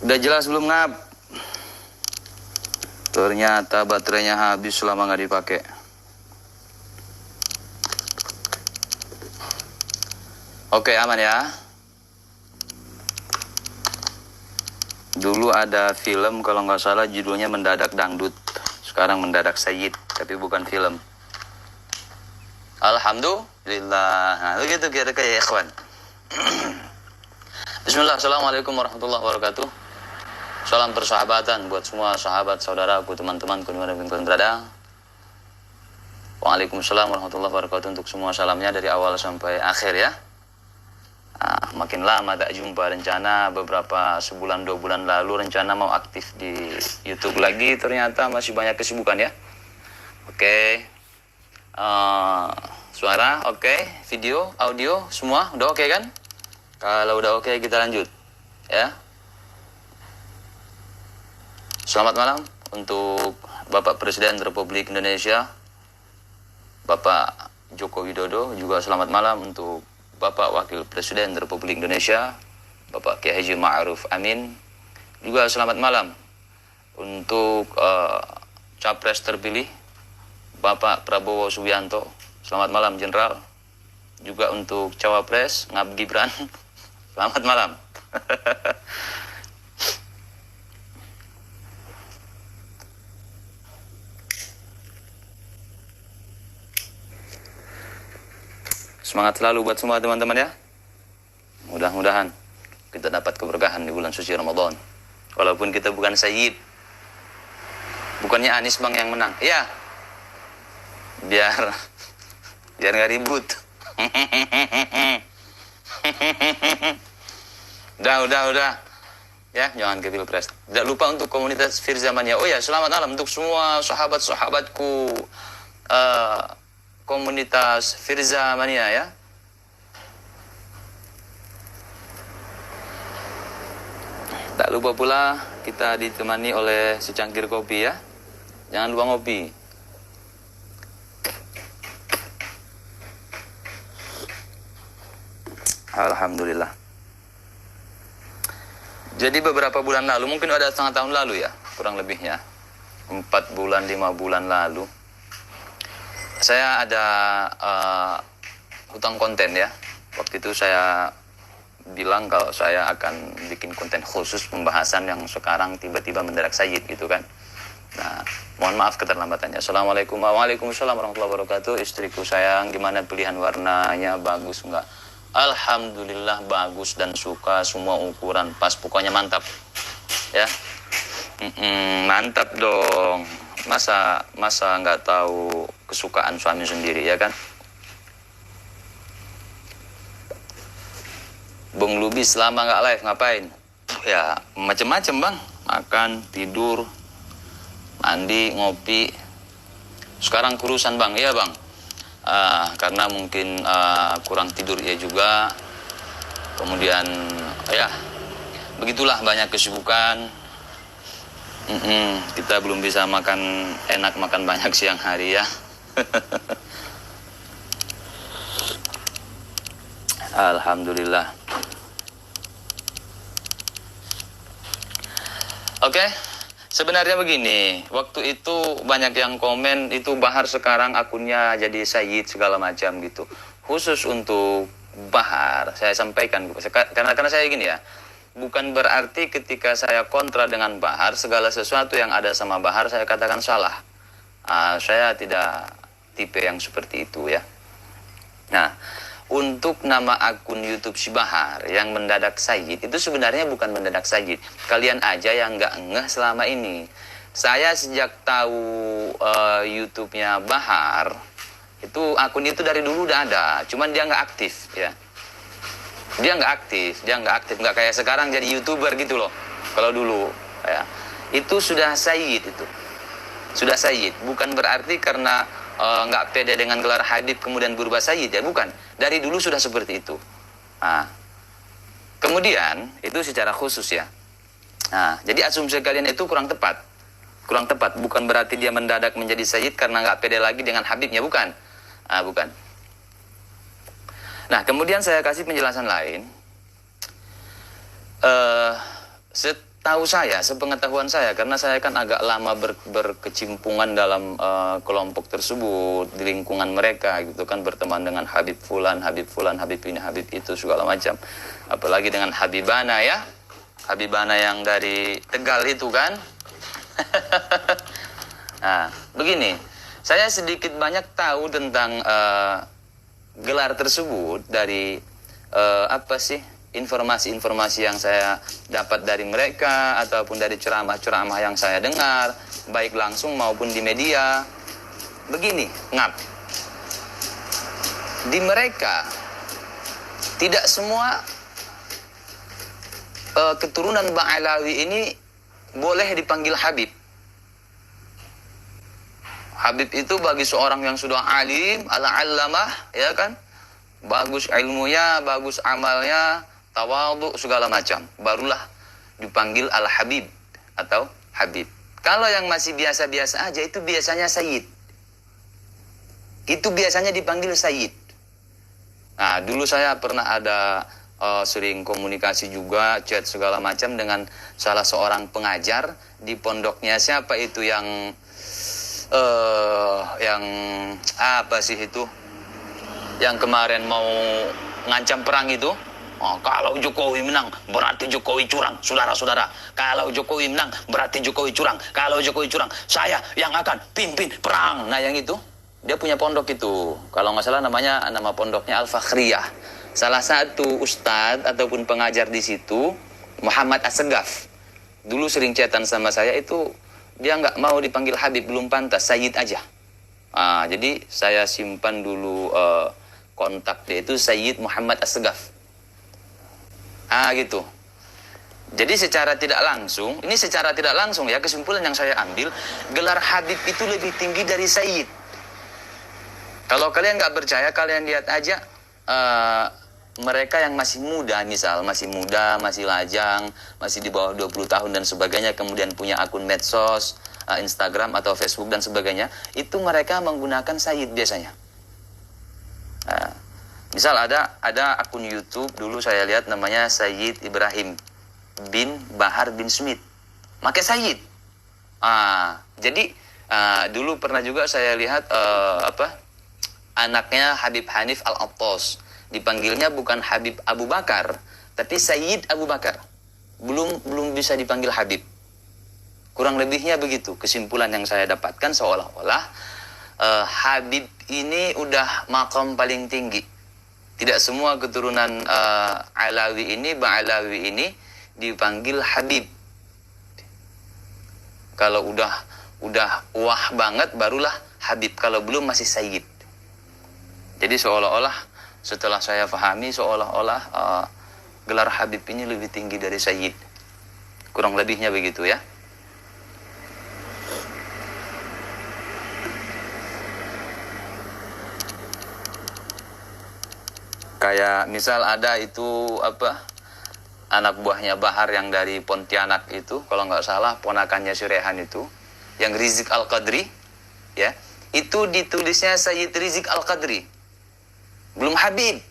Udah jelas belum ngap? Ternyata baterainya habis selama nggak dipakai. Oke, aman ya. Dulu ada film kalau nggak salah judulnya Mendadak Dangdut. Sekarang Mendadak Sayyid, tapi bukan film. Alhamdulillah. Nah, begitu kira-kira ya ikhwan. Bismillah, assalamualaikum warahmatullahi wabarakatuh. Salam persahabatan buat semua sahabat, saudaraku, teman-temanku dimanapun kalian berada. Waalaikumsalam warahmatullahi wabarakatuh untuk semua salamnya dari awal sampai akhir ya. Makin lama tak jumpa, rencana beberapa sebulan 2 bulan lalu rencana mau aktif di YouTube lagi, ternyata masih banyak kesibukan ya. Oke. Suara oke, video, audio semua udah oke kan? Kalau udah oke kita lanjut ya. Selamat malam untuk Bapak Presiden Republik Indonesia, Bapak Joko Widodo. Juga selamat malam untuk Bapak Wakil Presiden Republik Indonesia, Bapak Kiai Haji Ma'ruf Amin. Juga selamat malam untuk Capres terpilih, Bapak Prabowo Subianto. Selamat malam Jenderal. Juga untuk Cawapres Ngab Gibran. Selamat malam. Semangat selalu buat semua teman-teman ya. Mudah-mudahan kita dapat keberkahan di bulan suci Ramadan. Walaupun kita bukan Sayyid. Bukannya Anies Bang yang menang. Iya. Biar nggak ribut. Udah. Ya, jangan ke Pilpres. Tidak lupa untuk komunitas Firza Mania. Oh ya, selamat malam untuk semua sahabat-sahabatku. Komunitas Firza Mania ya. Tak lupa pula kita ditemani oleh secangkir kopi ya. Jangan lupa ngopi. Alhamdulillah. Jadi beberapa bulan lalu, mungkin ada setengah tahun lalu ya, kurang lebihnya 4 bulan 5 bulan lalu, saya ada hutang konten ya. Waktu itu saya bilang kalau saya akan bikin konten khusus pembahasan yang sekarang tiba-tiba mendadak Sayyid gitu kan. Nah, mohon maaf keterlambatannya. Assalamualaikum. Waalaikumsalam warahmatullahi wabarakatuh. Istriku sayang, gimana pilihan warnanya, bagus enggak? Alhamdulillah bagus dan suka, semua ukuran pas, pokoknya mantap ya. Mantap dong. Masa nggak tahu kesukaan suami sendiri ya kan? Bung Lubi selama nggak live ngapain? Ya macem-macem bang, makan, tidur, mandi, ngopi. Sekarang kurusan bang, iya bang. Karena mungkin kurang tidur ya juga. Kemudian ya begitulah, banyak kesibukan. Kita belum bisa makan enak, makan banyak siang hari ya. Alhamdulillah. Oke, sebenarnya begini, waktu itu banyak yang komen itu Bahar sekarang akunnya jadi Sayyid segala macam gitu. Khusus untuk Bahar saya sampaikan, karena saya gini ya. Bukan berarti ketika saya kontra dengan Bahar, segala sesuatu yang ada sama Bahar saya katakan salah. Saya tidak tipe yang seperti itu ya. Nah, untuk nama akun YouTube si Bahar yang Mendadak Sayyid, itu sebenarnya bukan Mendadak Sayyid. Kalian aja yang nggak ngeh selama ini. Saya sejak tahu YouTube-nya Bahar, itu akun itu dari dulu udah ada, cuman dia nggak aktif ya. Dia nggak aktif, nggak kayak sekarang jadi YouTuber gitu loh. Kalau dulu ya, itu sudah Sayyid, itu sudah Sayyid. Bukan berarti karena nggak pede dengan gelar Habib kemudian berubah Sayyid ya, bukan. Dari dulu sudah seperti itu. Kemudian itu secara khusus ya. Jadi asumsi kalian itu kurang tepat. Bukan berarti dia mendadak menjadi Sayyid karena nggak pede lagi dengan Habibnya, bukan. Bukan. Nah, kemudian saya kasih penjelasan lain. setahu saya, sepengetahuan saya, karena saya kan agak lama berkecimpungan dalam kelompok tersebut, di lingkungan mereka gitu kan, berteman dengan Habib Fulan, Habib ini, Habib itu, segala macam. Apalagi dengan Habibana ya, Habibana yang dari Tegal itu kan. Nah, begini, saya sedikit banyak tahu tentang gelar tersebut dari apa sih, informasi-informasi yang saya dapat dari mereka ataupun dari ceramah-ceramah yang saya dengar, baik langsung maupun di media. Begini, ngap, di mereka tidak semua keturunan Ba'alawi ini boleh dipanggil Habib. Habib itu bagi seorang yang sudah alim, ala-allamah, ya kan, bagus ilmunya, bagus amalnya, tawadhu segala macam, barulah dipanggil al-Habib atau Habib. Kalau yang masih biasa-biasa aja, itu biasanya Sayyid. Itu biasanya dipanggil Sayyid. Nah, dulu saya pernah ada sering komunikasi juga, chat segala macam dengan salah seorang pengajar di pondoknya. Siapa itu yang apa sih itu, yang kemarin mau ngancam perang itu? Oh, kalau Jokowi menang berarti Jokowi curang, saudara-saudara. Kalau Jokowi menang berarti Jokowi curang. Kalau Jokowi curang, saya yang akan pimpin perang. Nah, yang itu dia punya pondok itu. Kalau nggak salah nama pondoknya Al-Fakhriyah. Salah satu ustadz ataupun pengajar di situ, Muhammad As-Segaf. Dulu sering chatan sama saya itu, dia nggak mau dipanggil Habib, belum pantas, Sayyid aja. Jadi saya simpan dulu kontak dia itu, Sayyid Muhammad As-Segaf. Gitu. Jadi secara tidak langsung, ini secara tidak langsung ya, kesimpulan yang saya ambil, gelar Habib itu lebih tinggi dari Sayyid. Kalau kalian nggak percaya, kalian lihat aja mereka yang masih muda, misal masih muda, masih lajang, masih di bawah 20 tahun dan sebagainya, kemudian punya akun medsos, Instagram atau Facebook dan sebagainya, itu mereka menggunakan Sayyid biasanya. Misal ada akun YouTube, dulu saya lihat namanya Sayyid Ibrahim bin Bahar bin Smith, pakai Sayyid. Jadi dulu pernah juga saya lihat anaknya Habib Hanif Al-Attas, dipanggilnya bukan Habib Abu Bakar, tapi Sayyid Abu Bakar. Belum bisa dipanggil Habib. Kurang lebihnya begitu kesimpulan yang saya dapatkan, seolah-olah Habib ini udah makam paling tinggi. Tidak semua keturunan Alawi ini, Ba'alawi ini dipanggil Habib. Kalau udah wah banget barulah Habib, kalau belum masih Sayyid. Jadi seolah-olah setelah saya pahami, seolah-olah gelar Habib ini lebih tinggi dari Sayyid. Kurang lebihnya begitu ya. Kayak misal ada itu anak buahnya Bahar yang dari Pontianak itu, kalau nggak salah ponakannya si Rehan itu, yang Rizik Al-Qadri, ya, itu ditulisnya Sayyid Rizik Al-Qadri, belum Habib.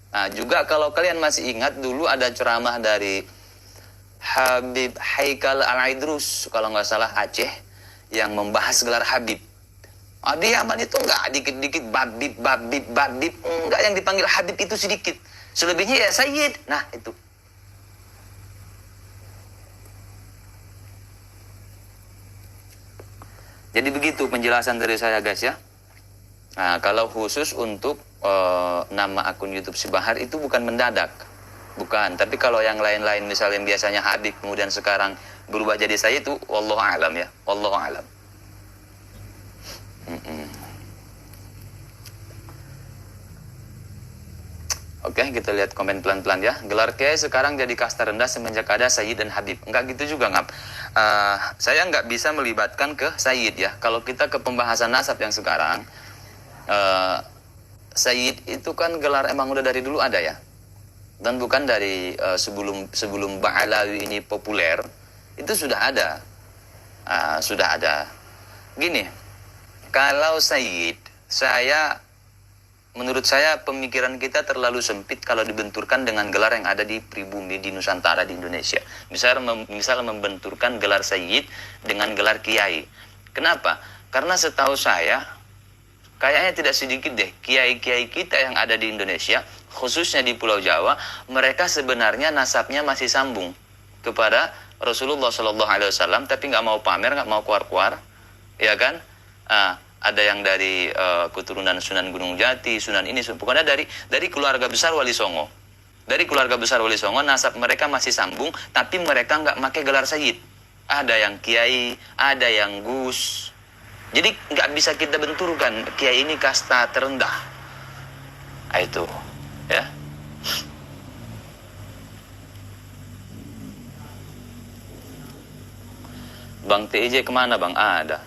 Nah, juga kalau kalian masih ingat dulu ada ceramah dari Habib Haikal Al-Aidrus, kalau nggak salah Aceh, yang membahas gelar Habib. Di Yaman itu enggak, dikit-dikit babib, enggak, yang dipanggil Habib itu sedikit. Selebihnya ya Sayyid. Nah, itu. Jadi begitu penjelasan dari saya, guys ya. Nah, kalau khusus untuk nama akun YouTube si Bahar itu bukan mendadak. Bukan, tapi kalau yang lain-lain misalnya yang biasanya Habib kemudian sekarang berubah jadi Sayyid itu wallahu a'lam ya. Wallahu a'lam. Oke, kita lihat komen pelan-pelan ya. Gelar Kiai sekarang jadi kasta rendah semenjak ada Sayyid dan Habib. Enggak gitu juga, ngap. Saya nggak bisa melibatkan ke Sayyid ya. Kalau kita ke pembahasan nasab yang sekarang, Sayyid itu kan gelar emang udah dari dulu ada ya. Dan bukan dari sebelum Ba'alawi ini populer, itu sudah ada. Sudah ada. Gini, kalau Sayyid, saya menurut saya pemikiran kita terlalu sempit kalau dibenturkan dengan gelar yang ada di pribumi di Nusantara di Indonesia. Misal membenturkan gelar Sayyid dengan gelar Kiai. Kenapa? Karena setahu saya, kayaknya tidak sedikit deh kiai-kiai kita yang ada di Indonesia, khususnya di Pulau Jawa, mereka sebenarnya nasabnya masih sambung kepada Rasulullah Shallallahu Alaihi Wasallam, tapi nggak mau pamer, nggak mau keluar-keluar, ya kan? Ada yang dari keturunan Sunan Gunung Jati, Sunan ini, pokoknya dari keluarga besar Wali Songo. Dari keluarga besar Wali Songo, nasab mereka masih sambung, tapi mereka nggak pakai gelar Sayyid. Ada yang Kiai, ada yang Gus. Jadi nggak bisa kita benturkan Kiai ini kasta terendah. Itu, ya. Bang TJ kemana Bang? Ada.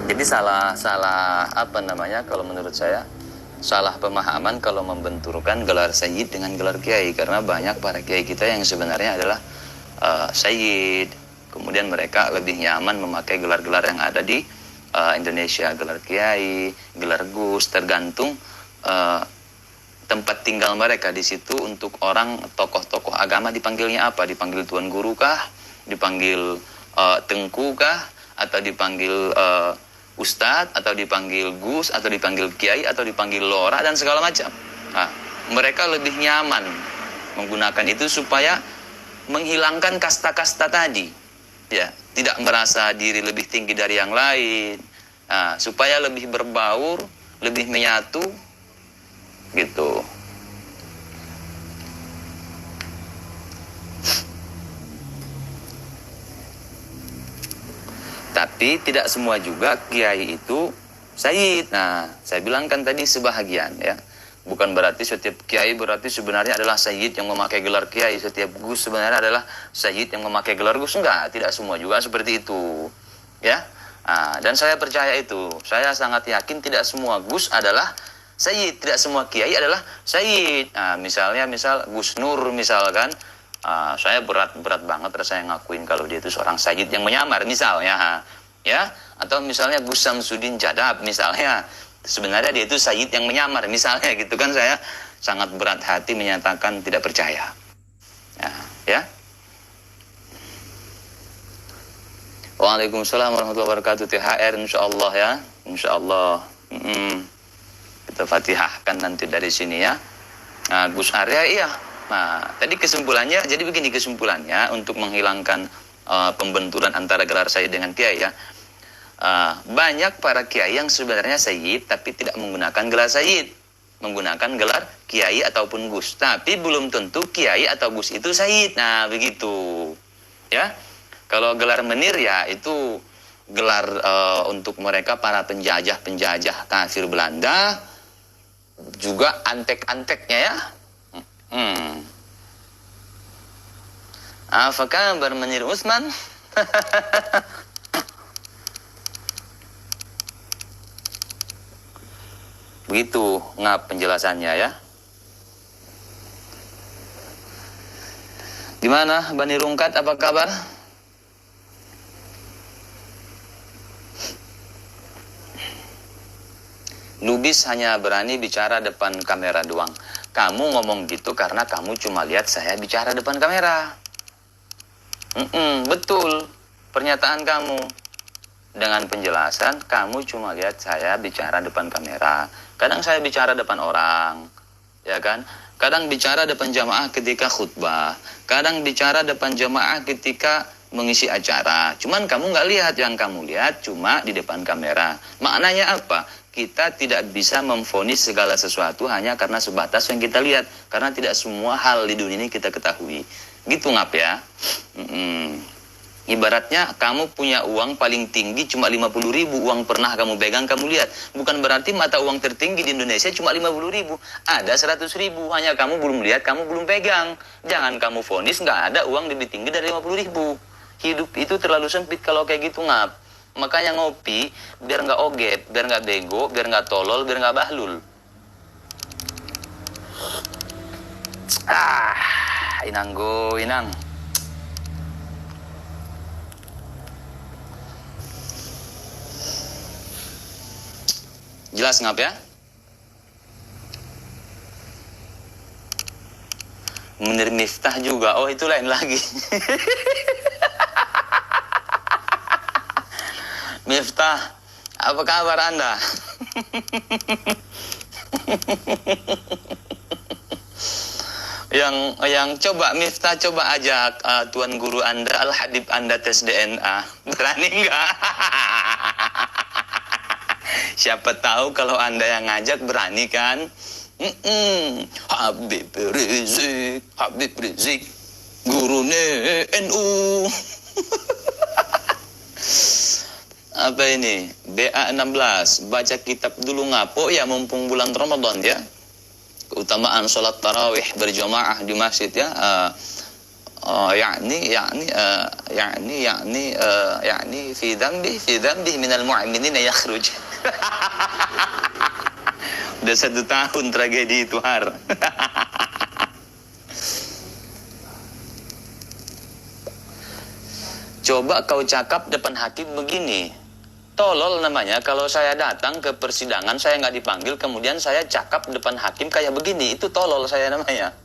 Jadi salah apa namanya kalau menurut saya, salah pemahaman kalau membenturkan gelar Sayyid dengan gelar Kiai, karena banyak para Kiai kita yang sebenarnya adalah Sayyid, kemudian mereka lebih nyaman memakai gelar-gelar yang ada di Indonesia, gelar Kiai, gelar Gus, tergantung tempat tinggal mereka di situ. Untuk orang tokoh-tokoh agama dipanggilnya apa? Dipanggil Tuan Guru kah? Dipanggil Tengku kah? Atau dipanggil Ustadz? Atau dipanggil Gus? Atau dipanggil Kiai? Atau dipanggil Lora? Dan segala macam. Nah, mereka lebih nyaman menggunakan itu supaya menghilangkan kasta-kasta tadi, ya, tidak merasa diri lebih tinggi dari yang lain. Nah, supaya lebih berbaur, lebih menyatu, gitu. Tapi tidak semua juga kiai itu Sayyid. Nah, saya bilang kan tadi sebahagian, ya. Bukan berarti setiap kiai berarti sebenarnya adalah Sayyid yang memakai gelar kiai. Setiap Gus sebenarnya adalah Sayyid yang memakai gelar Gus. Enggak, tidak semua juga seperti itu, ya. Nah, dan saya percaya itu. Saya sangat yakin tidak semua Gus adalah Sayyid, tidak semua kiai adalah Sayyid. Nah, misal Gus Nur misalkan, saya berat banget rasanya ngakuin kalau dia itu seorang Sayyid yang menyamar misalnya, ya. Atau misalnya Gus Samsudin Jadab misalnya, sebenarnya dia itu Sayyid yang menyamar misalnya, gitu kan. Saya sangat berat hati menyatakan tidak percaya, ya. Waalaikumsalam warahmatullahi wabarakatuh. THR insyaallah, ya, insyaallah. Kita fatihahkan nanti dari sini, ya. Nah, Gus Arya, iya. Nah, tadi kesimpulannya, jadi begini kesimpulannya untuk menghilangkan pembenturan antara gelar Sayyid dengan Kiai, ya. Banyak para Kiai yang sebenarnya Sayyid tapi tidak menggunakan gelar Sayyid, menggunakan gelar Kiai ataupun Gus. Tapi belum tentu Kiai atau Gus itu Sayyid. Nah, begitu, ya. Kalau gelar menir, ya, itu gelar untuk mereka para penjajah kafir Belanda, juga antek-anteknya, ya. Apa kabar Menir Usman? Begitu ngap penjelasannya, ya. Gimana Bani Rungkat, apa kabar? Lubis hanya berani bicara depan kamera doang. Kamu ngomong gitu karena kamu cuma lihat saya bicara depan kamera. Betul pernyataan kamu. Dengan penjelasan, kamu cuma lihat saya bicara depan kamera. Kadang saya bicara depan orang, ya kan? Kadang bicara depan jamaah ketika khutbah. Kadang bicara depan jamaah ketika mengisi acara. Cuman kamu nggak lihat, yang kamu lihat cuma di depan kamera. Maknanya apa? Kita tidak bisa memvonis segala sesuatu hanya karena sebatas yang kita lihat. Karena tidak semua hal di dunia ini kita ketahui. Gitu ngap, ya. Ibaratnya kamu punya uang paling tinggi cuma 50.000. Uang pernah kamu pegang, kamu lihat. Bukan berarti mata uang tertinggi di Indonesia cuma 50.000. Ada 100.000. Hanya kamu belum lihat, kamu belum pegang. Jangan kamu vonis nggak ada uang lebih tinggi dari 50.000. Hidup itu terlalu sempit kalau kayak gitu ngap. Makanya ngopi biar nggak oget, biar nggak bego, biar nggak tolol, biar nggak bahlul. Inang. Jelas ngap ya? Munir Miftah juga. Oh, itu lain lagi. Miftah, apa kabar Anda? yang coba Miftah coba ajak tuan guru Anda, Al-Habib Anda tes DNA. Berani enggak? Siapa tahu kalau Anda yang ngajak berani kan? Habib Rizik, gurune NU. Apa ini? BA16, baca kitab dulu ngapo ya mumpung bulan Ramadan ya. Keutamaan sholat tarawih berjamaah di masjid ya. يعني في ذنبه من المؤمنين يخرج. Udah 1 tahun tragedi itu Har. Coba kau cakap depan hakim begini. Tolol namanya kalau saya datang ke persidangan saya nggak dipanggil, kemudian saya cakap depan hakim kayak begini. Itu tolol saya namanya.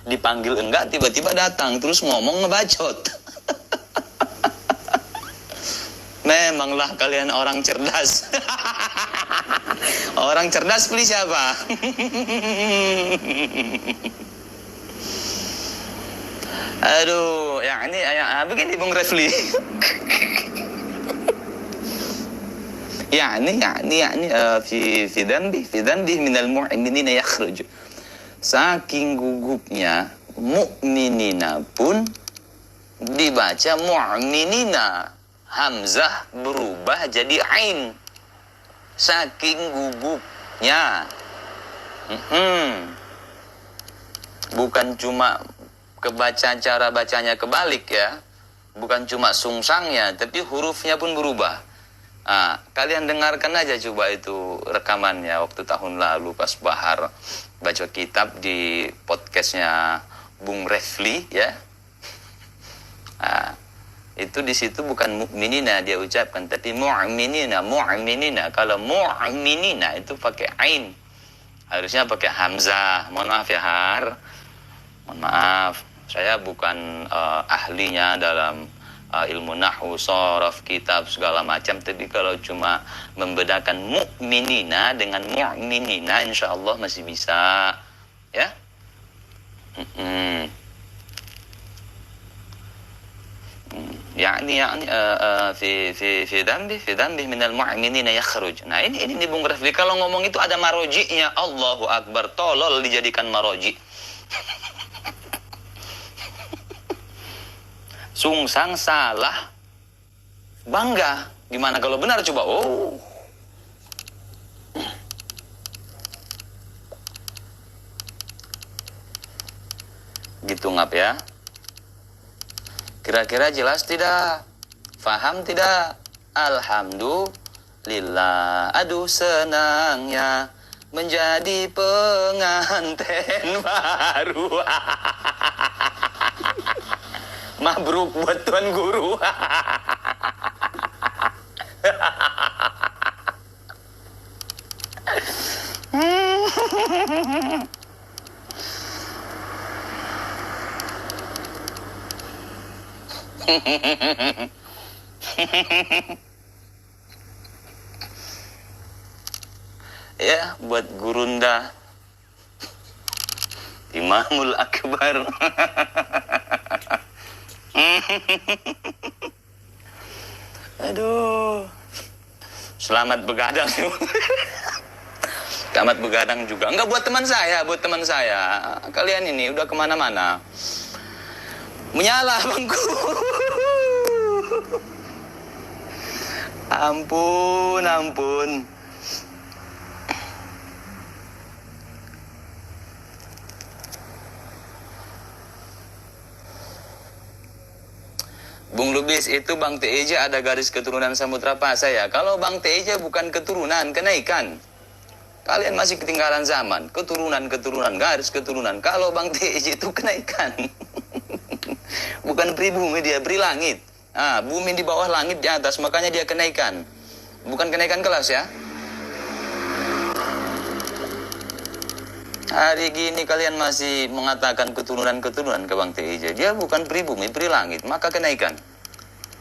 Dipanggil enggak, tiba-tiba datang terus ngomong ngebacot. Memanglah kalian orang cerdas. Orang cerdas pilih siapa? Aduh, yang ini begini Bung Refli. يعني في ذنبه من المؤمنين يخرج. Saking gugupnya mu'minina pun dibaca mu'minina, hamzah berubah jadi ain. Saking gugupnya. Bukan cuma kebaca cara bacanya kebalik ya, bukan cuma sungsangnya, tapi hurufnya pun berubah. Kalian dengarkan aja coba itu rekamannya waktu tahun lalu pas Bahar baca kitab di podcastnya Bung Refli ya. Itu di situ bukan mukminina dia ucapkan, tapi mu'minina. Kalau mu'minina itu pakai ain, harusnya pakai hamzah. Mohon maaf ya Har, mohon maaf, saya bukan ahlinya dalam ilmu nahwu, sorof, kitab segala macam, tapi kalau cuma membedakan mu'minina dengan mu'minina insya Allah masih bisa ya. يعني في ذنبه من المؤمنين يخرج. Nah ini Bung Refli kalau ngomong itu ada maroji'nya. Allahu Akbar, tolol dijadikan maroji. Sungsang salah bangga. Gimana kalau benar coba? Oh. Gitu ngap ya. Kira-kira jelas tidak? Faham tidak? Alhamdulillah. Aduh senangnya menjadi pengantin baru. Mabruk buat Tuan Guru. Ya, buat Gurunda Imamul Akbar. Aduh, selamat begadang. Selamat begadang juga. Enggak buat teman saya, Kalian ini udah kemana-mana. Menyala bangku. Ampun. Bung Lubis, itu Bang Teja ada garis keturunan Samudra Pasai ya. Kalau Bang Teja bukan keturunan, kenaikan. Kalian masih ketinggalan zaman. Keturunan, garis keturunan. Kalau Bang Teja itu kenaikan. Bukan pribumi, dia beri langit. Bumi di bawah, langit di atas. Makanya dia kenaikan. Bukan kenaikan kelas ya. Hari gini kalian masih mengatakan keturunan-keturunan ke Bang TIJ. Dia bukan pribumi, pri langit. Maka kenaikan.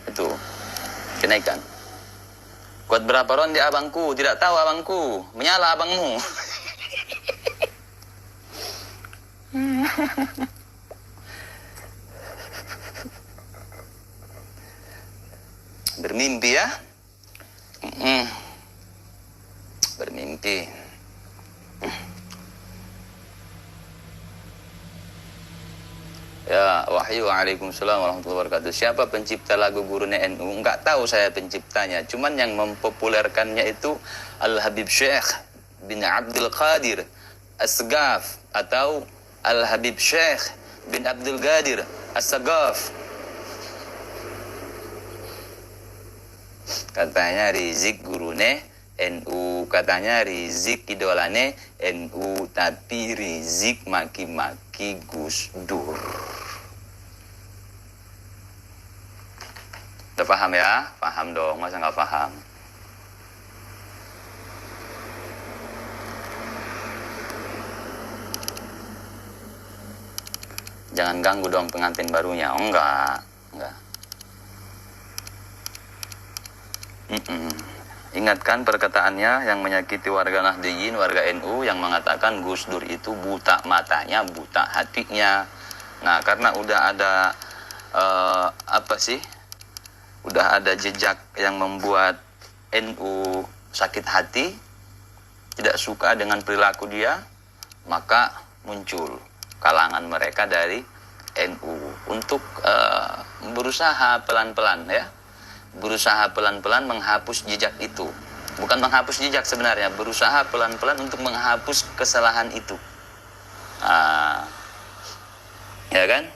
Itu. Kenaikan. Kuat berapa ronde abangku? Tidak tahu abangku. Menyala abangmu. Bermimpi ya. Bermimpi. Ya, wahyu waalaikumsalam warahmatullahi wabarakatuh. Siapa pencipta lagu Gurune NU? Enggak tahu saya penciptanya. Cuman yang mempopulerkannya itu Al-Habib Syekh bin Abdul Qadir As-Sagaf atau Al-Habib Syekh bin Abdul Qadir As-Sagaf. Katanya Rizik gurune NU, katanya Rizik idolane NU, tapi Rizik maki-maki Gus Dur. Udah paham ya? Paham dong, masa nggak paham? Jangan ganggu dong pengantin barunya. Oh, enggak. Ingatkan perkataannya yang menyakiti warga Nahdliyin, warga NU yang mengatakan Gus Dur itu buta matanya, buta hatinya. Nah, karena udah ada udah ada jejak yang membuat NU sakit hati, tidak suka dengan perilaku dia, maka muncul kalangan mereka dari NU untuk berusaha pelan-pelan ya. Berusaha pelan-pelan menghapus jejak itu. Bukan menghapus jejak sebenarnya, berusaha pelan-pelan untuk menghapus kesalahan itu. Ya kan?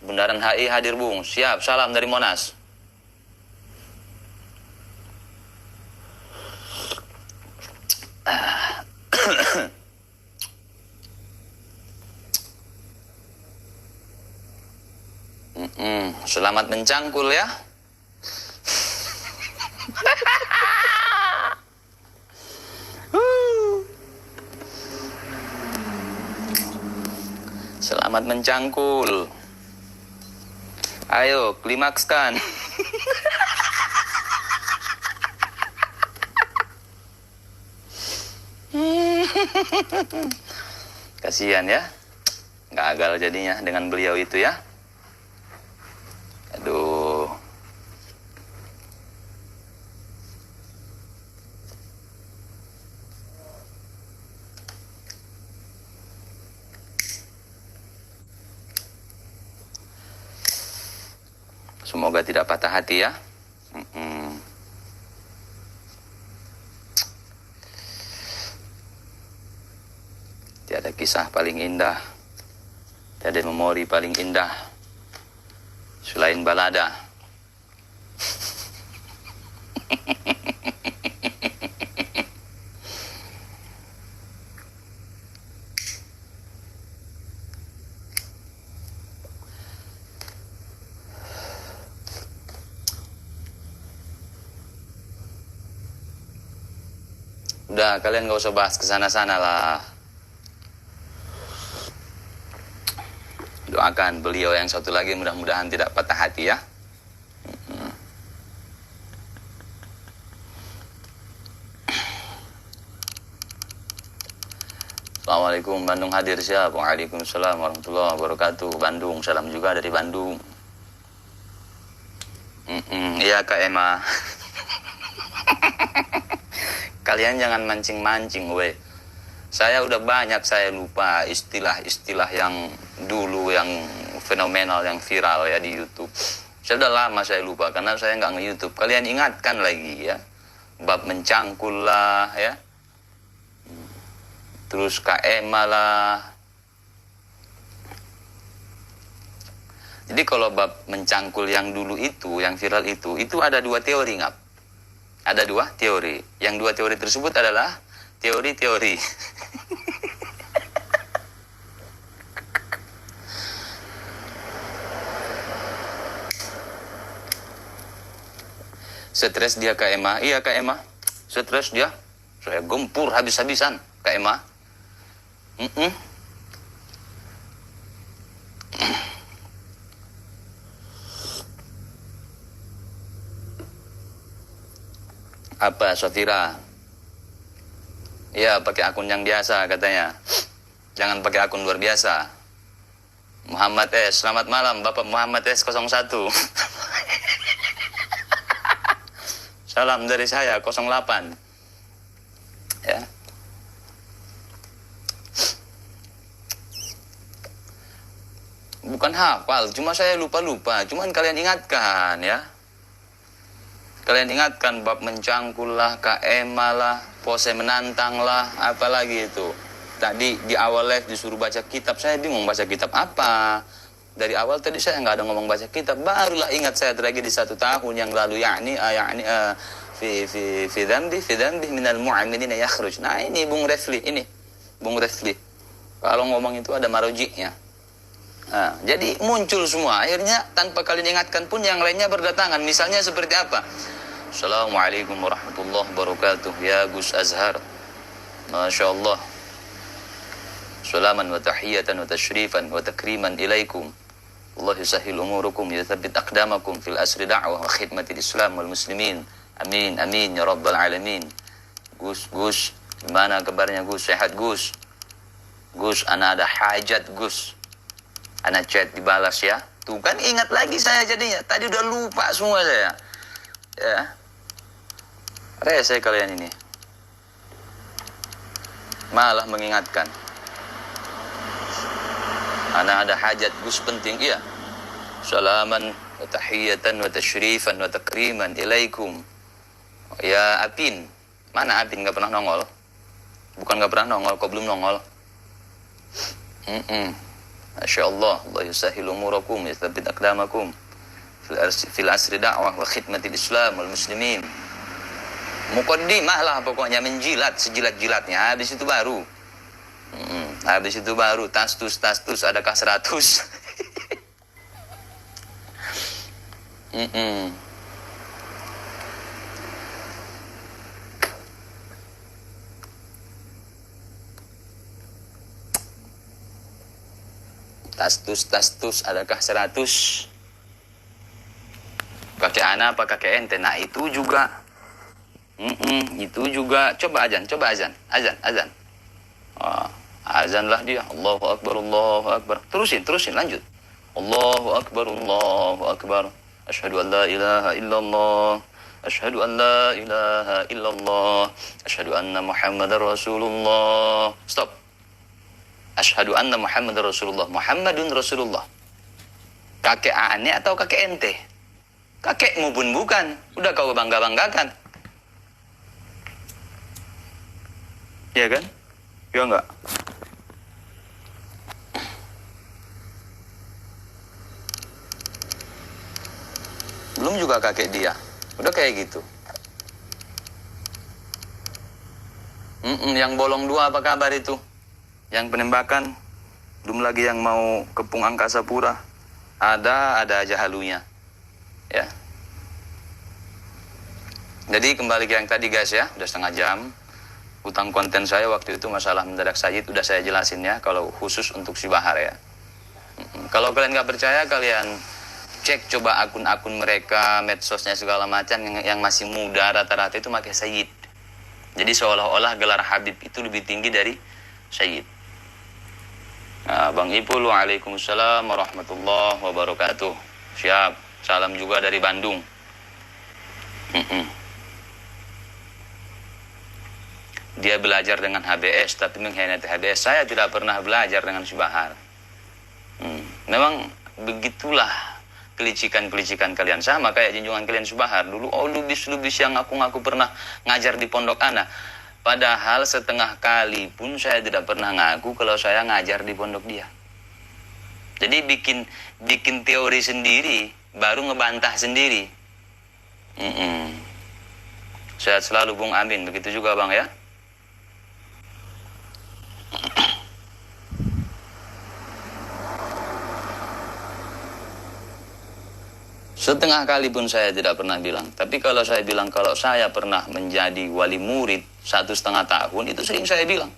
Bundaran HI hadir Bung. Siap, salam dari Monas. Selamat mencangkul ya. Selamat mencangkul. Ayo, klimakskan. Kasihan ya. Gagal jadinya dengan beliau itu ya. Aduh. Semoga tidak patah hati ya. Tiada kisah paling indah, tiada memori paling indah selain balada. Udah, kalian gak usah bahas kesana-sana lah. Doakan beliau yang satu lagi mudah-mudahan tidak patah hati ya. Assalamualaikum, Bandung hadir siap. Waalaikumsalam warahmatullahi wabarakatuh. Bandung, salam juga dari Bandung. Iya Kak Emma. Kalian jangan mancing-mancing, weh. Saya udah banyak saya lupa istilah-istilah yang dulu yang fenomenal, yang viral ya di YouTube. Saya udah lama saya lupa karena saya nggak nge-YouTube. Kalian ingatkan lagi ya. Bab mencangkul lah ya. Terus KMA lah. Jadi kalau bab mencangkul yang dulu itu, yang viral itu ada dua teori ngap. Ada dua teori. Yang dua teori tersebut adalah teori-teori. Stres dia Kak Emma. Iya Kak Emma. Stres dia. Saya gempur habis-habisan Kak Emma. Apa, Safira? Ya, pakai akun yang biasa katanya. Jangan pakai akun luar biasa. Muhammad S. Selamat malam, Bapak Muhammad S 01. Salam dari saya 08. Ya. Bukan hafal, cuma saya lupa-lupa. Cuman kalian ingatkan ya. Kalian ingatkan bab mencangkul lah, KM lah, pose menantang lah, apalagi itu. Tadi di awal live disuruh baca kitab, saya bingung baca kitab apa. Dari awal tadi saya nggak ada ngomong baca kitab, barulah ingat saya lagi di 1 tahun yang lalu fi dhanbi minal mu'minina yakhruj. Nah ini Bung Refli, kalau ngomong itu ada marojiknya. Nah, jadi muncul semua, akhirnya tanpa kalian ingatkan pun yang lainnya berdatangan. Misalnya seperti apa? Assalamualaikum warahmatullahi wabarakatuh. Ya Gus Azhar, Masya Allah. Salaman wa tahiyatan wa tashrifan wa takriman ilaikum. Allah yusahil umurukum, yuthabbit aqdamakum fil asri da'wah wa khidmatil Islam wal muslimin. Amin, amin, ya Rabbal Alamin. Gus, gimana kabarnya Gus? Sehat Gus? Gus, ana ada hajat Gus. Ana chat dibalas ya. Tuh kan ingat lagi saya jadinya. Tadi udah lupa semua saya. Ya. Rese kalian ini. Malah mengingatkan. Ana ada hajat Gus penting, iya. Salaman wa tahiyatan wa tashrifan wa takriman ilaikum. Ya Apin. Mana Apin gak pernah nongol? Bukan gak pernah nongol, kok belum nongol? Masya Allah. Allah yusahil umurakum, yathabit aqdamakum fil asri da'wah wa khidmatil Islam wal muslimin. Muqaddimah lah pokoknya, menjilat sejilat-jilatnya. Habis itu baru tastus adakah 100. Tastus adakah 100. Kakek ana apa kakek ente? Nah itu juga. Itu juga. Coba azan. Oh, azan lah dia. Allahu Akbar. Terusin, lanjut. Allahu Akbar. Asyhadu an la ilaha illallah. Asyhadu an la ilaha illallah. Asyhadu anna Muhammadar Rasulullah. Stop. Asyhadu anna Muhammadar Rasulullah. Muhammadun Rasulullah. Kakek aneh atau kakek ente? Kakekmu pun bukan. Udah kau bangga-banggakan. Iya kan? Ya enggak? Belum juga kakek dia. Udah kayak gitu. Yang bolong 2 apa kabar itu? Yang penembakan. Belum lagi yang mau kepung angkasa pura. Ada aja halunya. Ya. Jadi kembali ke yang tadi guys ya. Udah setengah jam. Utang konten saya waktu itu masalah mendadak Sayyid udah saya jelasin ya. Kalau khusus untuk si Bahar ya. Kalau kalian nggak percaya, kalian cek coba akun-akun mereka, medsosnya segala macam yang masih muda rata-rata itu pakai Sayyid. Jadi seolah-olah gelar Habib itu lebih tinggi dari Sayyid. Nah, Bang Ipul, waalaikumsalam warahmatullahi wabarakatuh. Siap, salam juga dari Bandung. Dia belajar dengan HBS tapi mengkhianati HBS. Saya tidak pernah belajar dengan Subahar. Memang begitulah kelicikan-kelicikan kalian, sama kayak junjungan kalian Subahar dulu. Oh, lubis-lubis yang ngaku pernah ngajar di pondok ana. Padahal setengah kali pun saya tidak pernah ngaku kalau saya ngajar di pondok dia. Jadi bikin teori sendiri, baru ngebantah sendiri. Sehat selalu Bung Amin, begitu juga Bang ya. Setengah kali pun saya tidak pernah bilang. Tapi kalau saya bilang kalau saya pernah menjadi wali murid 1,5 tahun, itu sering saya bilang.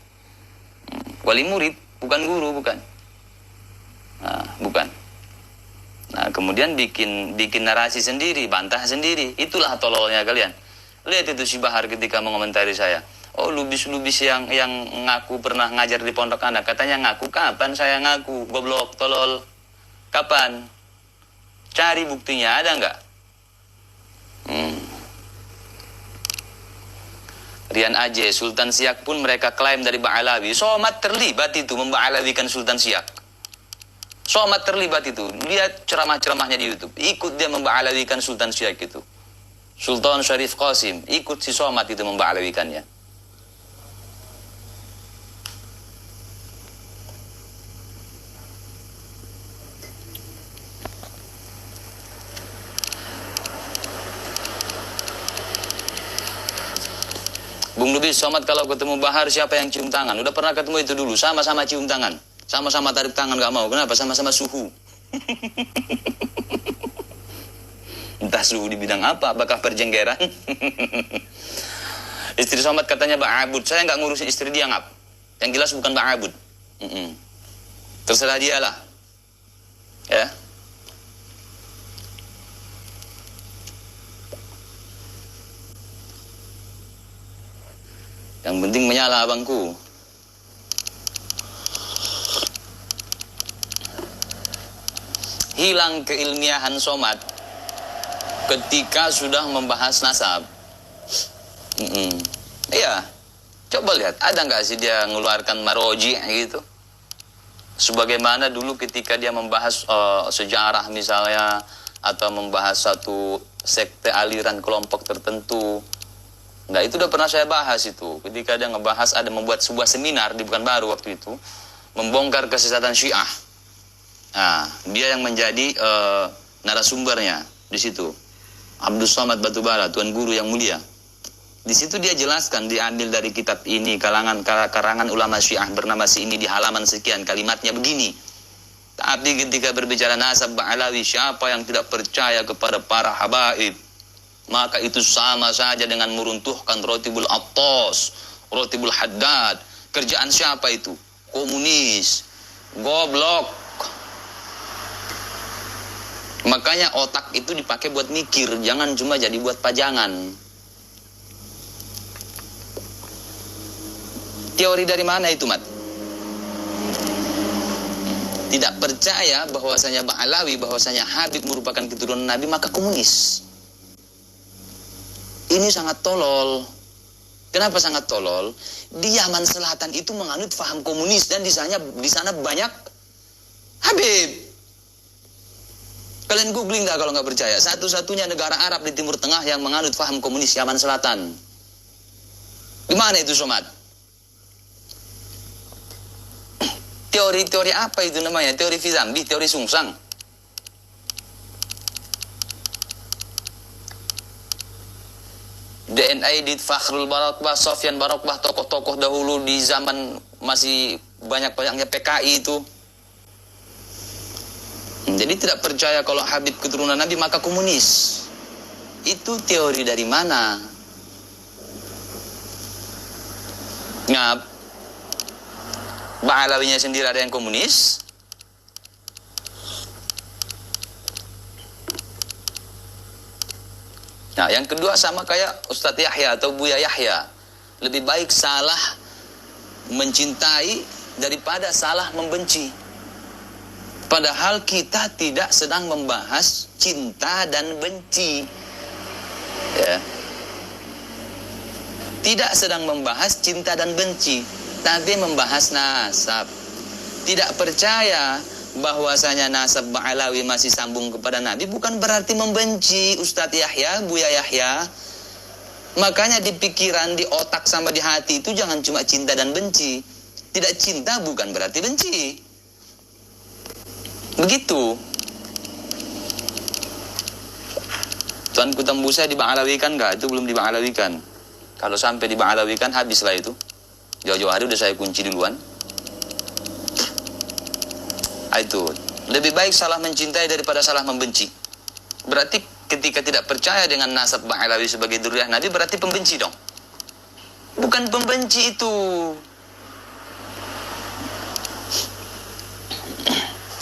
Wali murid, bukan guru, bukan. Nah, bukan. Nah, kemudian bikin narasi sendiri, bantah sendiri. Itulah tololnya kalian. Lihat itu si Bahar ketika mengomentari saya. Oh, lubis-lubis yang ngaku pernah ngajar di pondok anak. Katanya ngaku, kapan saya ngaku? Goblok, tolol. Kapan? Cari buktinya, ada nggak? Rian Aceh, Sultan Siak pun mereka klaim dari Ba'alawi. Somad terlibat itu memba'alawikan Sultan Siak. Somad terlibat itu. Lihat ceramah-ceramahnya di YouTube. Ikut dia memba'alawikan Sultan Siak itu. Sultan Syarif Qasim. Ikut si Somad itu memba'alawikannya. Bung Lubis, Somad kalau ketemu Bahar siapa yang cium tangan? Udah pernah ketemu itu dulu, sama-sama cium tangan. Sama-sama tarik tangan gak mau. Kenapa? Sama-sama suhu. Entah suhu di bidang apa, apakah perjengkeran? Istri Somad katanya ba'abud. Saya nggak ngurusin istri dia, ngap. Yang jelas bukan ba'abud. Terserah dia lah. Ya. Yang penting menyala abangku. Hilang keilmiahan Somad ketika sudah membahas nasab. Iya. Coba lihat, ada nggak sih dia ngeluarkan maroji gitu? Sebagaimana dulu ketika dia membahas sejarah misalnya, atau membahas satu sekte aliran kelompok tertentu. Nah, itu udah pernah saya bahas itu. Ketika dia ngebahas, ada membuat sebuah seminar di Pekanbaru waktu itu, membongkar kesesatan Syiah. Nah, dia yang menjadi narasumbernya di situ. Abdus Somad Batubara, Tuan Guru yang mulia. Di situ dia jelaskan, diambil dari kitab ini, karangan ulama Syiah bernama si ini di halaman sekian, kalimatnya begini. Tapi ketika berbicara nasab Ba'alawi, siapa yang tidak percaya kepada para habaib, maka itu sama saja dengan meruntuhkan Rotibul Attas, Rotibul Haddad. Kerjaan siapa itu? Komunis. Goblok. Makanya otak itu dipakai buat mikir, jangan cuma jadi buat pajangan. Teori dari mana itu, Mat? Tidak percaya bahwasanya Ba'alawi, bahwasanya Habib merupakan keturunan Nabi, maka komunis. Ini sangat tolol. Kenapa sangat tolol? Di Yaman Selatan itu menganut faham komunis, dan di sana banyak Habib. Kalian googling nggak kalau nggak percaya? Satu-satunya negara Arab di Timur Tengah yang menganut faham komunis, Yaman Selatan. Di mana itu, Somad? Teori-teori apa itu namanya? Teori Fizambi, teori sungsang. DNA Edith, Fakhrul Barokbah, Sofyan Barokbah, tokoh-tokoh dahulu di zaman masih banyak-banyaknya PKI itu. Jadi tidak percaya kalau Habib keturunan Nabi maka komunis. Itu teori dari mana? Ngap. Ba'alawinya sendiri ada yang komunis. Nah, yang kedua sama kayak Ustadz Yahya atau Buya Yahya. Lebih baik salah mencintai daripada salah membenci. Padahal kita tidak sedang membahas cinta dan benci. Ya. Tidak sedang membahas cinta dan benci, tapi membahas nasab. Tidak percaya bahwasanya nasab Ba'alawi masih sambung kepada Nabi bukan berarti membenci Ustadz Yahya, Buya Yahya. Makanya di pikiran, di otak sama di hati itu jangan cuma cinta dan benci. Tidak cinta bukan berarti benci. Begitu. Tuan Kutambusa diba'alawikan nggak? Itu belum diba'alawikan. Kalau sampai diba'alawikan habislah itu. Jauh-jauh hari udah saya kunci duluan. Itu lebih baik salah mencintai daripada salah membenci. Berarti ketika tidak percaya dengan nasab Ba'alawi sebagai dzurriyyah Nabi berarti pembenci dong. Bukan pembenci itu.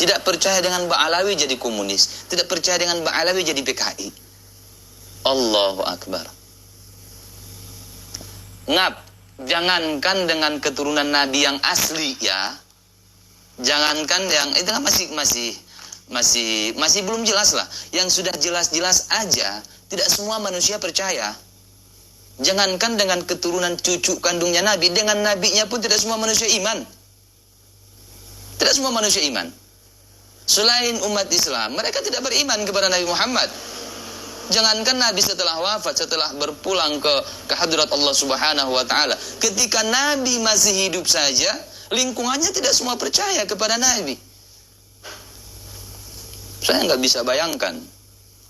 Tidak percaya dengan Ba'alawi jadi komunis, tidak percaya dengan Ba'alawi jadi PKI. Allahu Akbar. Ngap, jangankan dengan keturunan Nabi yang asli ya, jangankan yang itu kan masih belum jelas lah. Yang sudah jelas-jelas aja tidak semua manusia percaya. Jangankan dengan keturunan cucu kandungnya Nabi, dengan nabinya pun tidak semua manusia iman. Tidak semua manusia iman. Selain umat Islam, mereka tidak beriman kepada Nabi Muhammad. Jangankan Nabi setelah wafat, setelah berpulang ke hadrat Allah Subhanahu wa taala, ketika Nabi masih hidup saja, lingkungannya tidak semua percaya kepada Nabi. Saya nggak bisa bayangkan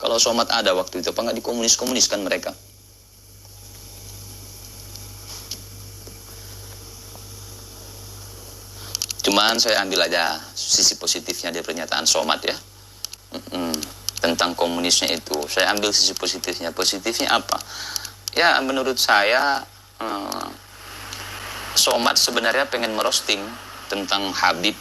kalau somat ada waktu itu, apa nggak dikomunis-komuniskan mereka. Cuman saya ambil aja sisi positifnya dari pernyataan somat ya. Tentang komunisnya itu. Saya ambil sisi positifnya. Positifnya apa? Ya menurut saya somat sebenarnya pengen merosting tentang Habib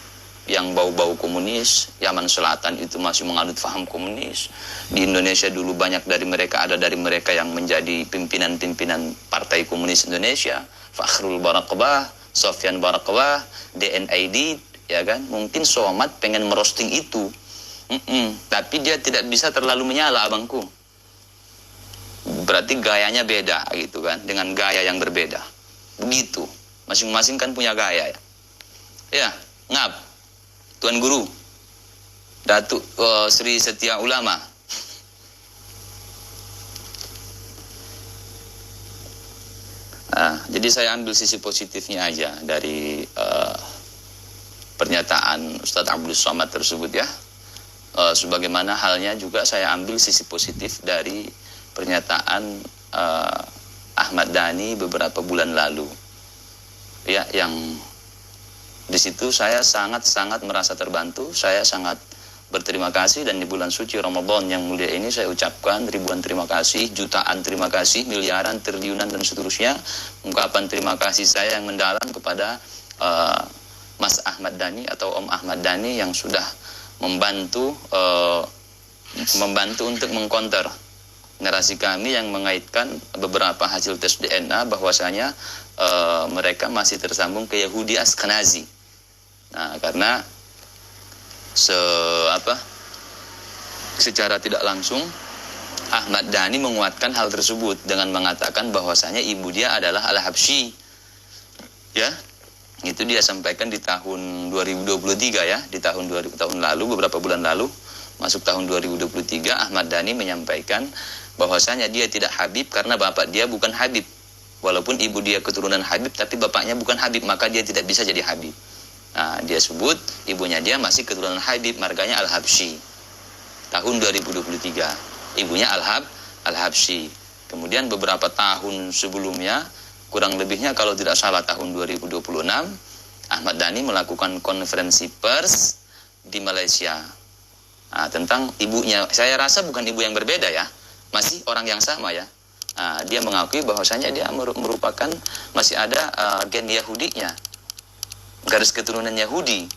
yang bau-bau komunis. Yaman Selatan itu masih menganut faham komunis. Di Indonesia dulu banyak dari mereka, ada dari mereka yang menjadi pimpinan-pimpinan Partai Komunis Indonesia. Fakhrul Barakbah, Sofyan Barakbah, DNID, ya kan? Mungkin somat pengen merosting itu. Tapi dia tidak bisa terlalu menyala, abangku. Berarti gayanya beda gitu kan, dengan gaya yang berbeda. Begitu. Masing-masing kan punya gaya ya. Ya, ngap. Tuan Guru. Datuk Sri Setia Ulama. Nah, jadi saya ambil sisi positifnya aja dari pernyataan Ustadz Abdul Somad tersebut ya. Sebagaimana halnya juga saya ambil sisi positif dari pernyataan Ahmad Dhani beberapa bulan lalu. Ya, yang di situ saya sangat-sangat merasa terbantu, saya sangat berterima kasih, dan di bulan suci Ramadan yang mulia ini saya ucapkan ribuan terima kasih, jutaan terima kasih, miliaran, triliunan dan seterusnya. Ungkapan terima kasih saya yang mendalam kepada Mas Ahmad Dhani atau Om Ahmad Dhani yang sudah membantu untuk mengkonter narasi kami yang mengaitkan beberapa hasil tes DNA bahwasanya mereka masih tersambung ke Yahudi Ashkenazi. Nah, karena secara tidak langsung Ahmad Dhani menguatkan hal tersebut dengan mengatakan bahwasanya ibu dia adalah Al-Habsyi. Ya, itu dia sampaikan di tahun 2023 ya, di tahun lalu, beberapa bulan lalu, masuk tahun 2023, Ahmad Dhani menyampaikan bahwasanya dia tidak Habib karena bapak dia bukan Habib. Walaupun ibu dia keturunan Habib, tapi bapaknya bukan Habib, maka dia tidak bisa jadi Habib. Nah, dia sebut ibunya dia masih keturunan Habib, marganya Al-Habsyi. Tahun 2023, ibunya Al-Habsyi. Kemudian beberapa tahun sebelumnya, kurang lebihnya kalau tidak salah tahun 2026, Ahmad Dhani melakukan konferensi pers di Malaysia. Nah, tentang ibunya, saya rasa bukan ibu yang berbeda ya, masih orang yang sama ya. Nah, dia mengakui bahwasanya dia merupakan masih ada gen Yahudinya, garis keturunan Yahudi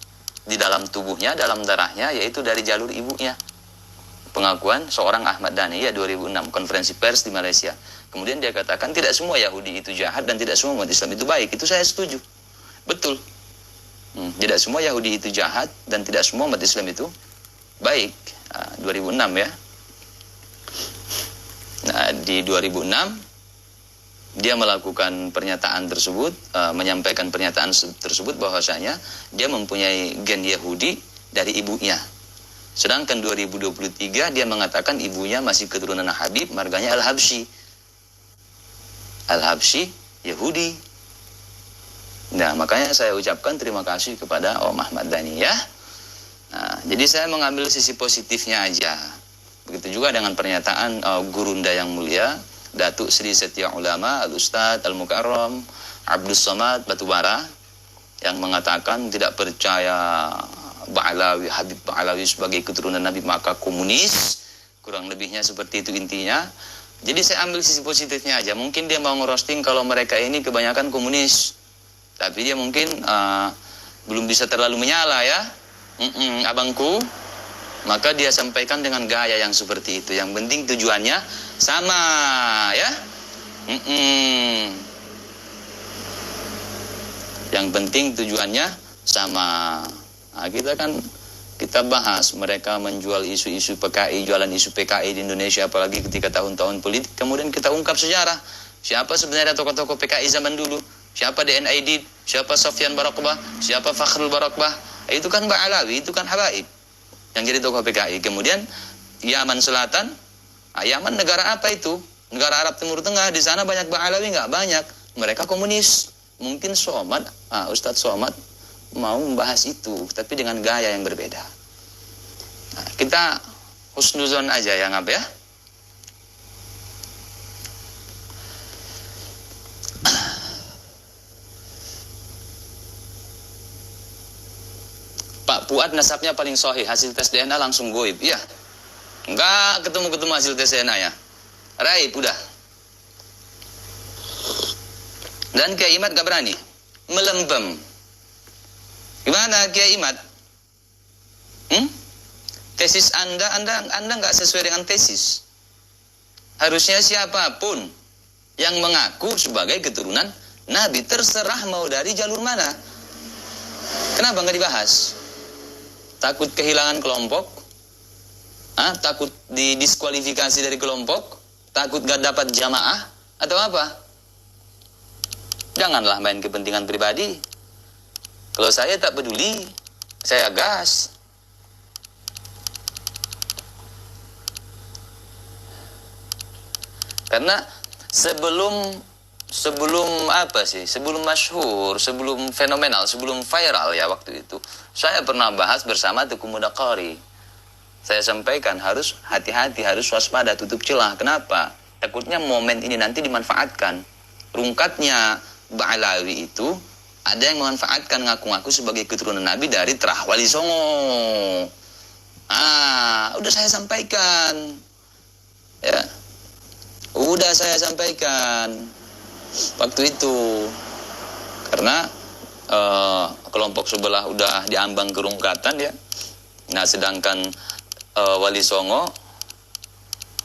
di dalam tubuhnya, dalam darahnya, yaitu dari jalur ibunya. Pengakuan seorang Ahmad Dhani ya 2006, konferensi pers di Malaysia. Kemudian dia katakan tidak semua Yahudi itu jahat dan tidak semua umat Islam itu baik. Itu saya setuju, betul. Tidak semua Yahudi itu jahat dan tidak semua umat Islam itu baik. 2006 ya. Nah, di 2006 dia melakukan pernyataan tersebut, menyampaikan pernyataan tersebut bahwasanya dia mempunyai gen Yahudi dari ibunya. Sedangkan 2023 dia mengatakan ibunya masih keturunan Habib, marganya Al-Habsyi. Al-Habsyi Yahudi. Nah, makanya saya ucapkan terima kasih kepada Om Ahmad Dhani ya. Nah, jadi saya mengambil sisi positifnya aja. Begitu juga dengan pernyataan gurunda yang mulia, Datuk Sri Setia Ulama Al-Ustadz Al-Mukarram Abdul Somad Batubara, yang mengatakan tidak percaya Habib Ba'alawi sebagai keturunan Nabi maka komunis. Kurang lebihnya seperti itu intinya. Jadi saya ambil sisi positifnya aja. Mungkin dia mau ngerosting kalau mereka ini kebanyakan komunis, tapi dia mungkin belum bisa terlalu menyala ya, abangku. Maka dia sampaikan dengan gaya yang seperti itu. Yang penting tujuannya sama ya. Yang penting tujuannya sama. Nah, kita bahas mereka menjual isu-isu PKI, jualan isu PKI di Indonesia, apalagi ketika tahun-tahun politik. Kemudian kita ungkap sejarah. Siapa sebenarnya tokoh-tokoh PKI zaman dulu? Siapa DN Aidid? Siapa Sofyan Barakbah? Siapa Fakhrul Barakbah? Itu kan Ba'alawi, itu kan Habaib yang jadi tokoh PKI. Kemudian Yaman Selatan, Yaman negara apa itu? Negara Arab Timur Tengah. Di sana banyak Ba'alawi? Nggak banyak. Mereka komunis. Mungkin Somad, Ustadz Somad mau membahas itu, tapi dengan gaya yang berbeda. Nah, kita husnuzon aja ya, Ngab ya. Pak Fuad nasabnya paling sahih, hasil tes DNA langsung goib. Iya. Enggak ketemu hasil tes DNA ya. Raib udah. Dan Kiai Imad gak berani. Melempem. Gimana Kiai Imad? Tesis Anda nggak sesuai dengan tesis. Harusnya siapapun yang mengaku sebagai keturunan Nabi, terserah mau dari jalur mana. Kenapa nggak dibahas? Takut kehilangan kelompok? Takut didiskualifikasi dari kelompok? Takut nggak dapat jamaah? Atau apa? Janganlah main kepentingan pribadi. Kalau saya tak peduli, saya gas. Karena sebelum masyhur, sebelum fenomenal, sebelum viral ya waktu itu, saya pernah bahas bersama Tuku Muda Qari. Saya sampaikan harus hati-hati, harus waspada, tutup celah. Kenapa? Takutnya momen ini nanti dimanfaatkan. Rungkatnya Ba'alawi itu ada yang memanfaatkan ngaku-ngaku sebagai keturunan Nabi dari Terah Wali Songo. Udah saya sampaikan. Ya. Udah saya sampaikan waktu itu. Karena kelompok sebelah udah diambang kerungkatan ya. Nah, sedangkan Wali Songo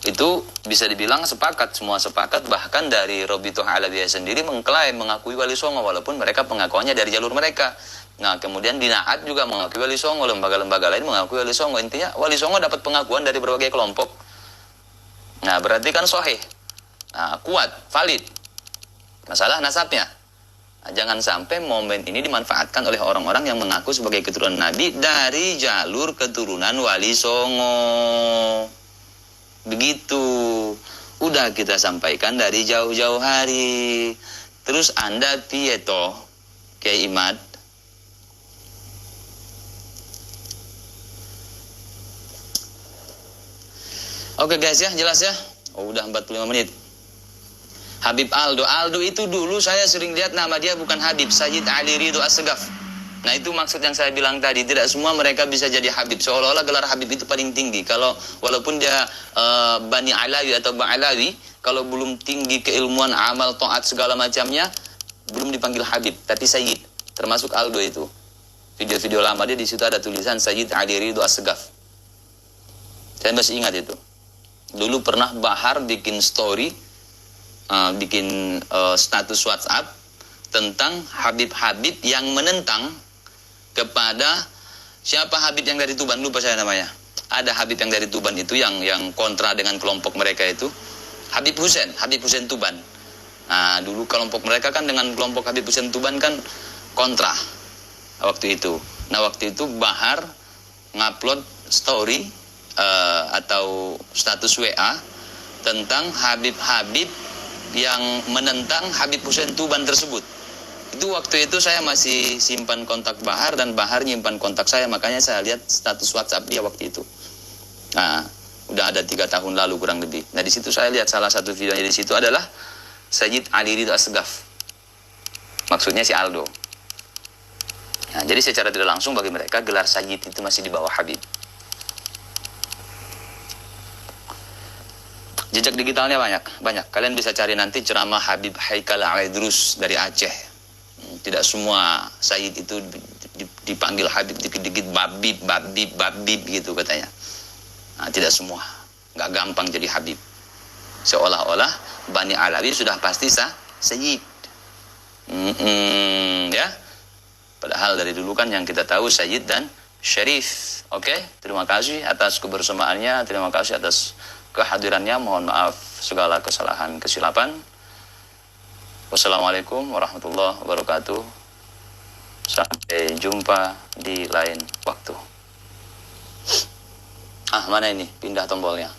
itu bisa dibilang sepakat, semua sepakat, bahkan dari Robitoh Alawiyah sendiri mengklaim mengakui Wali Songo walaupun mereka pengakuannya dari jalur mereka. Nah, kemudian Dinaat juga mengakui Wali Songo, lembaga-lembaga lain mengakui Wali Songo. Intinya Wali Songo dapat pengakuan dari berbagai kelompok. Nah, berarti kan sahih. Nah, kuat, valid. Masalah nasabnya. Nah, jangan sampai momen ini dimanfaatkan oleh orang-orang yang mengaku sebagai keturunan Nabi dari jalur keturunan Wali Songo. Begitu. Udah kita sampaikan dari jauh-jauh hari. Terus Anda piyeto Kiai Imad? Oke guys ya, jelas ya. Udah 45 menit. Habib Aldo itu dulu saya sering lihat nama dia bukan Habib, Sayyid Ali Ridho Assegaf. Nah, itu maksud yang saya bilang tadi, tidak semua mereka bisa jadi Habib. Seolah-olah gelar Habib itu paling tinggi. Walaupun dia Bani Alawi atau Ba'alawi, kalau belum tinggi keilmuan, amal, taat segala macamnya, belum dipanggil Habib, tapi Sayyid. Termasuk Aldo itu. Video-video lama dia di situ ada tulisan Sayyid Ali Ridho Assegaf. Saya masih ingat itu. Dulu pernah Bahar bikin story, bikin status WhatsApp tentang Habib-Habib yang menentang kepada siapa Habib yang dari Tuban, lupa saya namanya. Ada Habib yang dari Tuban itu yang kontra dengan kelompok mereka itu. Habib Hussein Tuban. Nah, dulu kelompok mereka kan dengan kelompok Habib Hussein Tuban kan kontra waktu itu. Nah, waktu itu Bahar ngupload story atau status WA tentang Habib-Habib yang menentang Habib Hussein Tuban tersebut. Itu waktu itu saya masih simpan kontak Bahar dan Bahar nyimpan kontak saya, makanya saya lihat status WhatsApp dia waktu itu. Nah, udah ada 3 tahun lalu kurang lebih. Nah, di situ saya lihat salah satu videonya di situ adalah Sayyid Ali Ridho Assegaf. Maksudnya si Aldo. Nah, jadi secara tidak langsung bagi mereka gelar Sayyid itu masih di bawah Habib. Jejak digitalnya banyak. Kalian bisa cari nanti ceramah Habib Haikal Al-Idrus dari Aceh. Tidak semua Sayyid itu dipanggil Habib, dikit-dikit babib gitu katanya. Nah, tidak semua. Nggak gampang jadi Habib. Seolah-olah Bani Alawi sudah pasti Sayyid. Ya. Padahal dari dulu kan yang kita tahu Sayyid dan Syarif. Oke, terima kasih atas kebersamaannya, terima kasih atas kehadirannya. Mohon maaf segala kesalahan kesilapan. Wassalamualaikum warahmatullahi wabarakatuh. Sampai jumpa di lain waktu. Mana ini? Pindah tombolnya.